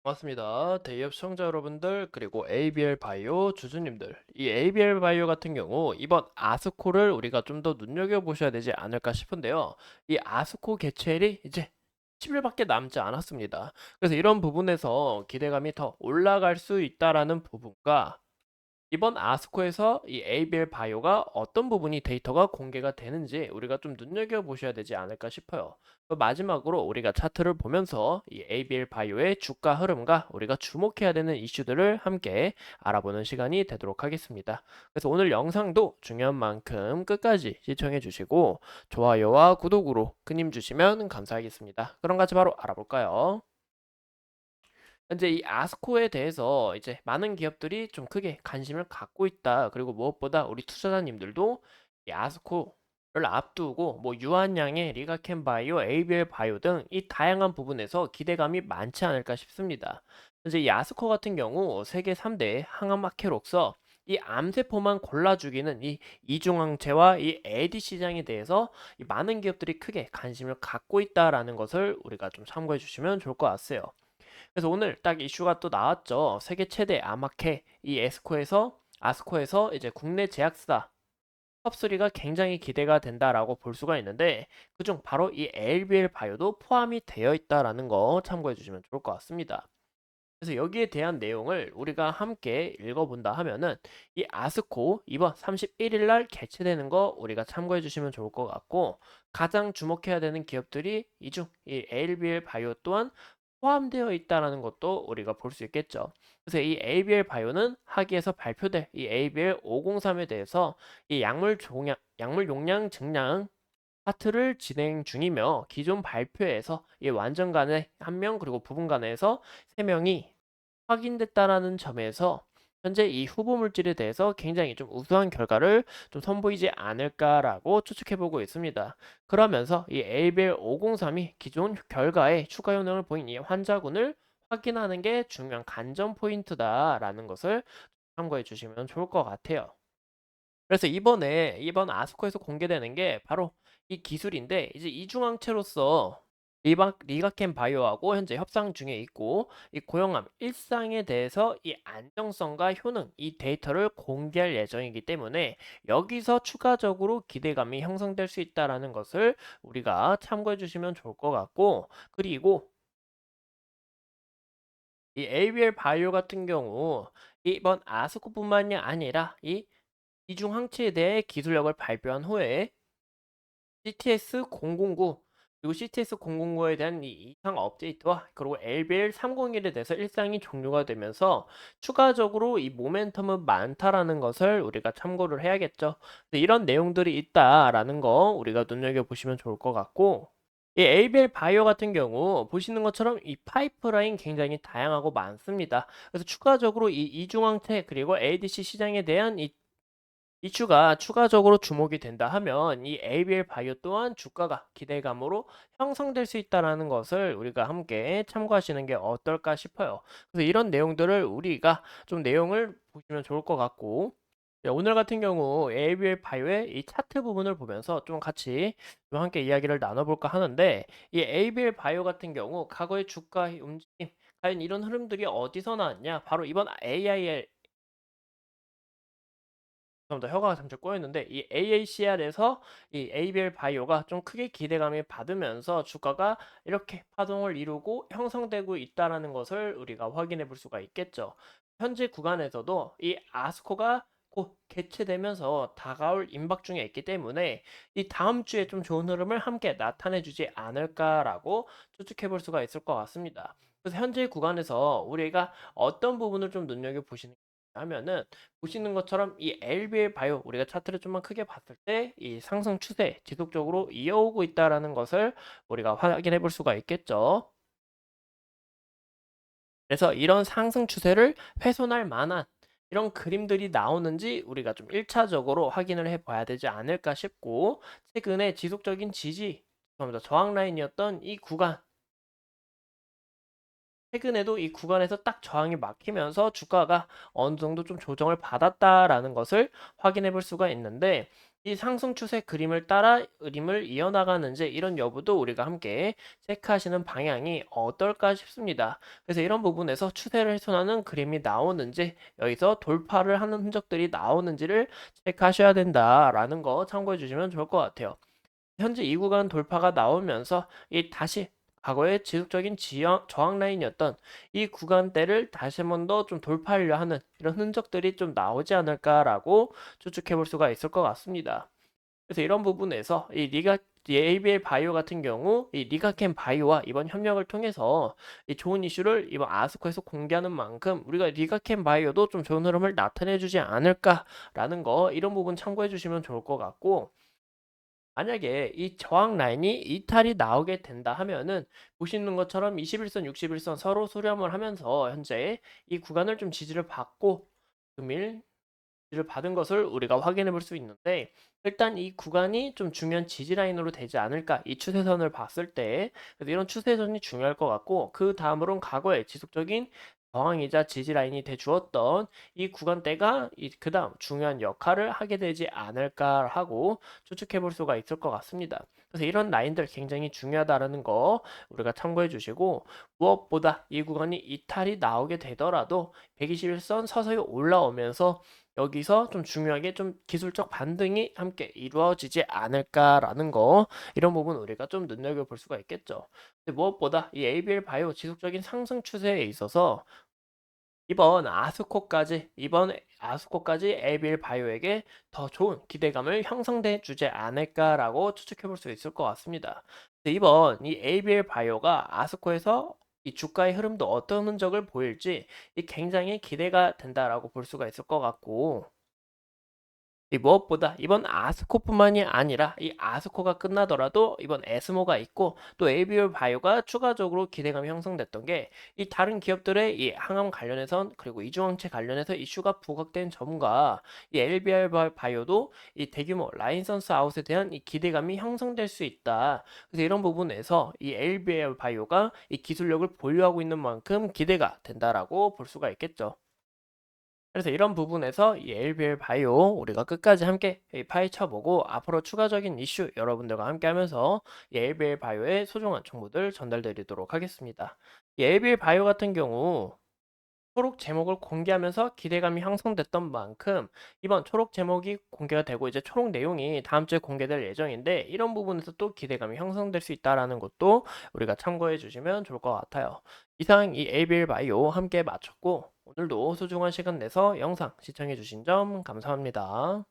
반갑습니다. 대기업 시청자 여러분들, 그리고 ABL 바이오 주주님들. 이 ABL 바이오 같은 경우 이번 아스코를 우리가 좀 더 눈여겨보셔야 되지 않을까 싶은데요. 이 아스코 개최일이 이제 10일밖에 남지 않았습니다. 그래서 이런 부분에서 기대감이 더 올라갈 수 있다라는 부분과 이번 아스코에서 이 ABL 바이오가 어떤 부분이 데이터가 공개가 되는지 우리가 좀 눈여겨보셔야 되지 않을까 싶어요. 마지막으로 우리가 차트를 보면서 이 ABL 바이오의 주가 흐름과 우리가 주목해야 되는 이슈들을 함께 알아보는 시간이 되도록 하겠습니다. 그래서 오늘 영상도 중요한 만큼 끝까지 시청해 주시고 좋아요와 구독으로 큰 힘 주시면 감사하겠습니다. 그럼 같이 바로 알아볼까요? 현재 이 아스코에 대해서 이제 많은 기업들이 좀 크게 관심을 갖고 있다. 그리고 무엇보다 우리 투자자님들도 이 아스코를 앞두고 뭐 유한양의 리가켄바이오, ABL 바이오 등 이 다양한 부분에서 기대감이 많지 않을까 싶습니다. 현재 이 아스코 같은 경우 세계 3대 항암마케로서 이 암세포만 골라 죽이는 이 이중항체와 이 AD 시장에 대해서 이 많은 기업들이 크게 관심을 갖고 있다라는 것을 우리가 좀 참고해 주시면 좋을 것 같아요. 그래서 오늘 딱 이슈가 또 나왔죠. 세계 최대 아마케 이 아스코에서 이제 국내 제약사 탑3가 굉장히 기대가 된다라고 볼 수가 있는데 그중 바로 이 LBL 바이오도 포함이 되어 있다라는 거 참고해 주시면 좋을 것 같습니다. 그래서 여기에 대한 내용을 우리가 함께 읽어본다 하면은 이 아스코 이번 31일 날 개최되는 거 우리가 참고해 주시면 좋을 것 같고 가장 주목해야 되는 기업들이 이 ALBL 바이오 또한 포함되어 있다는 것도 우리가 볼 수 있겠죠. 그래서 이 ABL 바이오는 하기에서 발표될 이 ABL 503에 대해서 이 약물 용량 증량 파트를 진행 중이며 기존 발표에서 이 완전 간의 1명 그리고 부분 간에서 3명이 확인됐다라는 점에서 현재 이 후보 물질에 대해서 굉장히 좀 우수한 결과를 좀 선보이지 않을까라고 추측해보고 있습니다. 그러면서 이 ABL 503이 기존 결과에 추가 효능을 보인 이 환자군을 확인하는 게 중요한 관전 포인트다라는 것을 참고해 주시면 좋을 것 같아요. 그래서 이번 아스코에서 공개되는 게 바로 이 기술인데 이제 이중항체로서 리가켄 바이오하고 현재 협상 중에 있고 이 고형암 일상에 대해서 이 안정성과 효능 이 데이터를 공개할 예정이기 때문에 여기서 추가적으로 기대감이 형성될 수 있다라는 것을 우리가 참고해 주시면 좋을 것 같고 그리고 이 ABL 바이오 같은 경우 이번 아스코뿐만이 아니라 이 이중 항체에 대해 기술력을 발표한 후에 CTS009 그리고 CTS009에 대한 이 이상 업데이트와 그리고 LBL301에 대해서 일상이 종료가 되면서 추가적으로 이 모멘텀은 많다라는 것을 우리가 참고를 해야겠죠. 이런 내용들이 있다라는 거 우리가 눈여겨보시면 좋을 것 같고 이 ABL 바이오 같은 경우 보시는 것처럼 이 파이프라인 굉장히 다양하고 많습니다. 그래서 추가적으로 이 이중항체 그리고 ADC 시장에 대한 이 이슈가 추가적으로 주목이 된다 하면 이 ABL 바이오 또한 주가가 기대감으로 형성될 수 있다는 것을 우리가 함께 참고하시는 게 어떨까 싶어요. 그래서 이런 내용들을 우리가 좀 내용을 보시면 좋을 것 같고 오늘 같은 경우 ABL 바이오의 이 차트 부분을 보면서 좀 같이 좀 함께 이야기를 나눠볼까 하는데 이 ABL 바이오 같은 경우 과거의 주가 움직임 과연 이런 흐름들이 어디서 나왔냐 바로 이번 AIL 죄송합니다. 혀가 잠시 꼬였는데 이 AACR에서 이 ABL 바이오가 좀 크게 기대감을 받으면서 주가가 이렇게 파동을 이루고 형성되고 있다라는 것을 우리가 확인해 볼 수가 있겠죠. 현재 구간에서도 이 아스코가 곧 개최되면서 다가올 임박 중에 있기 때문에 이 다음 주에 좀 좋은 흐름을 함께 나타내 주지 않을까라고 추측해 볼 수가 있을 것 같습니다. 그래서 현재 구간에서 우리가 어떤 부분을 좀 눈여겨 보시는 하면은 보시는 것처럼 이 LBL 바이오 우리가 차트를 좀만 크게 봤을 때 이 상승 추세 지속적으로 이어오고 있다라는 것을 우리가 확인해 볼 수가 있겠죠. 그래서 이런 상승 추세를 훼손할 만한 이런 그림들이 나오는지 우리가 좀 1차적으로 확인을 해 봐야 되지 않을까 싶고 최근에 지속적인 죄송합니다. 저항 라인이었던 이 구간 최근에도 이 구간에서 딱 저항이 막히면서 주가가 어느 정도 좀 조정을 받았다라는 것을 확인해 볼 수가 있는데 이 상승 추세 그림을 따라 그림을 이어나가는지 이런 여부도 우리가 함께 체크하시는 방향이 어떨까 싶습니다. 그래서 이런 부분에서 추세를 훼손하는 그림이 나오는지 여기서 돌파를 하는 흔적들이 나오는지를 체크하셔야 된다라는 거 참고해 주시면 좋을 것 같아요. 현재 이 구간 돌파가 나오면서 이 다시 과거의 지속적인 저항 라인이었던 이 구간대를 다시 한 번 더 좀 돌파하려 하는 이런 흔적들이 좀 나오지 않을까라고 추측해 볼 수가 있을 것 같습니다. 그래서 이런 부분에서 이 ABL 바이오 같은 경우 이 리가켄 바이오와 이번 협력을 통해서 이 좋은 이슈를 이번 아스코에서 공개하는 만큼 우리가 리가켄 바이오도 좀 좋은 흐름을 나타내 주지 않을까라는 거 이런 부분 참고해 주시면 좋을 것 같고, 만약에 이 저항 라인이 이탈이 나오게 된다 하면은 보시는 것처럼 21선, 61선 서로 수렴을 하면서 현재 이 구간을 좀 지지를 받고 금일 지지를 받은 것을 우리가 확인해 볼 수 있는데, 일단 이 구간이 좀 중요한 지지 라인으로 되지 않을까 이 추세선을 봤을 때. 그래서 이런 추세선이 중요할 것 같고, 그 다음으로는 과거에 지속적인 저항이자 지지 라인이 돼 주었던 이 구간대가 그 다음 중요한 역할을 하게 되지 않을까 하고 추측해 볼 수가 있을 것 같습니다. 그래서 이런 라인들 굉장히 중요하다라는 거 우리가 참고해 주시고, 무엇보다 이 구간이 이탈이 나오게 되더라도 121선 서서히 올라오면서 여기서 좀 중요하게 좀 기술적 반등이 함께 이루어지지 않을까라는 거 이런 부분 우리가 좀 눈여겨볼 수가 있겠죠. 근데 무엇보다 이 ABL 바이오 지속적인 상승 추세에 있어서 이번 아스코까지 ABL 바이오에게 더 좋은 기대감을 형성돼 주지 않을까라고 추측해 볼 수 있을 것 같습니다. 근데 이번 이 ABL 바이오가 아스코에서 이 주가의 흐름도 어떤 흔적을 보일지 이 굉장히 기대가 된다라고 볼 수가 있을 것 같고, 이 무엇보다 이번 아스코뿐만이 아니라 이 아스코가 끝나더라도 이번 에스모가 있고 또 에이비올 바이오가 추가적으로 기대감이 형성됐던 게 이 다른 기업들의 이 항암 관련해선 그리고 이중항체 관련해서 이슈가 부각된 점과 이 LBR 바이오도 이 대규모 라이선스 아웃에 대한 이 기대감이 형성될 수 있다. 그래서 이런 부분에서 이 LBR 바이오가 이 기술력을 보유하고 있는 만큼 기대가 된다라고 볼 수가 있겠죠. 그래서 이런 부분에서 이 LBL 바이오 우리가 끝까지 함께 파헤쳐보고 앞으로 추가적인 이슈 여러분들과 함께 하면서 이 LBL 바이오의 소중한 정보들 전달드리도록 하겠습니다. 이 LBL 바이오 같은 경우 초록 제목을 공개하면서 기대감이 형성됐던 만큼 이번 초록 제목이 공개가 되고 이제 초록 내용이 다음 주에 공개될 예정인데, 이런 부분에서 또 기대감이 형성될 수 있다라는 것도 우리가 참고해 주시면 좋을 것 같아요. 이상 이 ABL 바이오 함께 마쳤고 오늘도 소중한 시간 내서 영상 시청해 주신 점 감사합니다.